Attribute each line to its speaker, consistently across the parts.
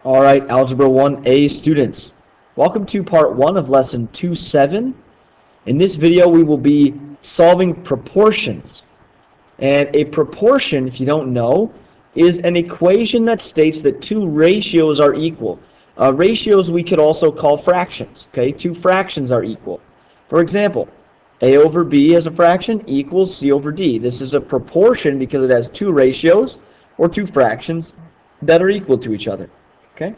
Speaker 1: All right, Algebra 1A students. Welcome to part 1 of lesson 2.7. In this video, we will be solving proportions. And a proportion, if you don't know, is an equation that states that two ratios are equal. Ratios we could also call fractions. Okay, two fractions are equal. For example, A over B as a fraction equals C over D. This is a proportion because it has two ratios or two fractions that are equal to each other. Okay?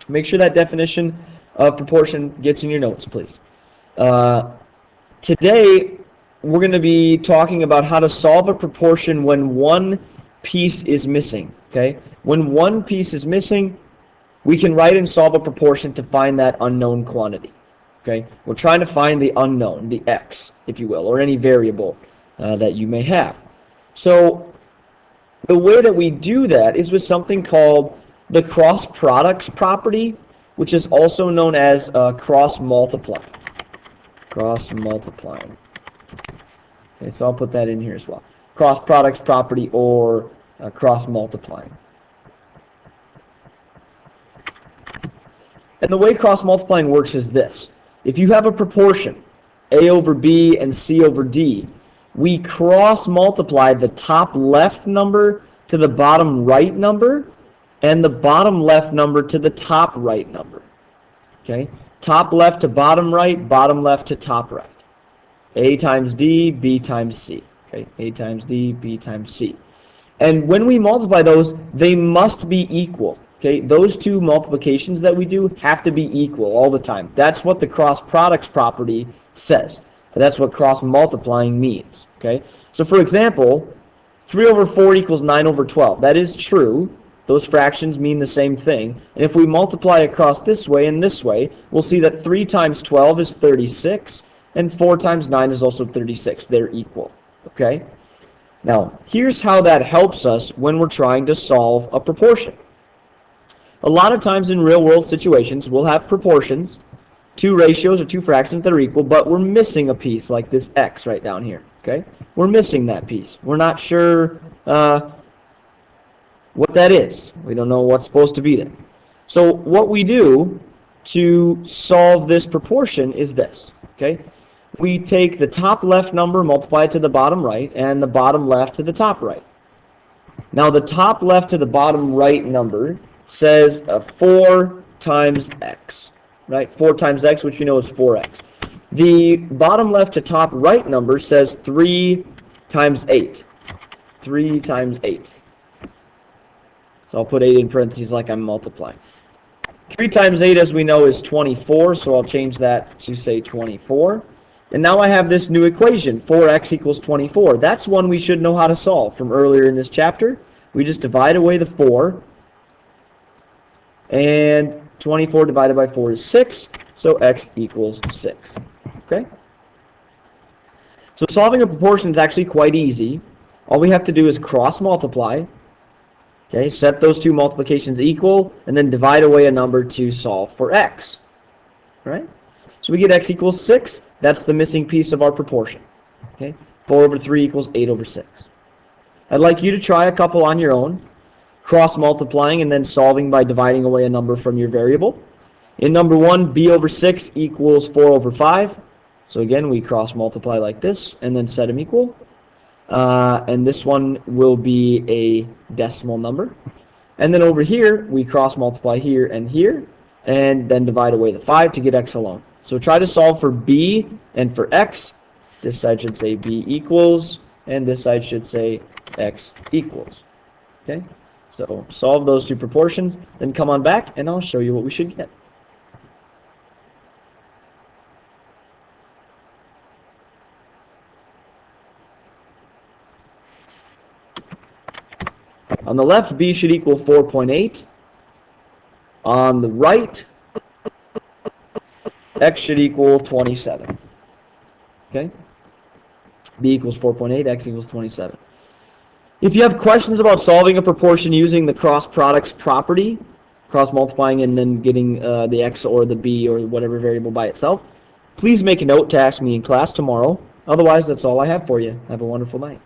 Speaker 1: Make sure that definition of proportion gets in your notes, please. Today, we're going to be talking about how to solve a proportion when one piece is missing. Okay? When one piece is missing, we can write and solve a proportion to find that unknown quantity. Okay? We're trying to find the unknown, the x, if you will, or any variable that you may have. So, the way that we do that is with something called the cross products property, which is also known as cross multiplying. Cross multiplying. Okay, so I'll put that in here as well. Cross products property or cross multiplying. And the way cross multiplying works is this. If you have a proportion, A over B and C over D, we cross multiply the top left number to the bottom right number and the bottom left number to the top right number. Okay? Top left to bottom left to top right. A times D, B times C. Okay? A times D, B times C. And when we multiply those, they must be equal. Okay? Those two multiplications that we do have to be equal all the time. That's what the cross products property says. That's what cross multiplying means. Okay? So for example, 3 over 4 equals 9 over 12. That is true. Those fractions mean the same thing. And if we multiply across this way and this way, we'll see that 3 times 12 is 36, and 4 times 9 is also 36. They're equal. Okay? Now, here's how that helps us when we're trying to solve a proportion. A lot of times in real-world situations, we'll have proportions, two ratios or two fractions that are equal, but we're missing a piece like this x right down here. Okay? We're missing that piece. We're not sure what that is. We don't know what's supposed to be there. So what we do to solve this proportion is this. Okay? We take the top left number, multiply it to the bottom right, and the bottom left to the top right. Now the top left to the bottom right number says 4 times x. Right? 4 times x, which we know is 4x. The bottom left to top right number says 3 times 8. 3 times 8. So I'll put 8 in parentheses like I'm multiplying. 3 times 8, as we know, is 24, so I'll change that to, say, 24. And now I have this new equation, 4x equals 24. That's one we should know how to solve from earlier in this chapter. We just divide away the 4, and 24 divided by 4 is 6, so x equals 6. Okay? So solving a proportion is actually quite easy. All we have to do is cross multiply. Okay, set those two multiplications equal, and then divide away a number to solve for x. Right? So we get x equals 6. That's the missing piece of our proportion. Okay? 4 over 3 equals 8 over 6. I'd like you to try a couple on your own, cross multiplying and then solving by dividing away a number from your variable. In number 1, b over 6 equals 4 over 5. So again, we cross multiply like this, and then set them equal. And this one will be a decimal number. And then over here, we cross multiply here, and then divide away the 5 to get x alone. So try to solve for b and for x. This side should say b equals, and this side should say x equals. Okay? So solve those two proportions, then come on back, and I'll show you what we should get. On the left, b should equal 4.8. On the right, x should equal 27. Okay? b equals 4.8, x equals 27. If you have questions about solving a proportion using the cross products property, cross multiplying and then getting the x or the b or whatever variable by itself, please make a note to ask me in class tomorrow. Otherwise, that's all I have for you. Have a wonderful night.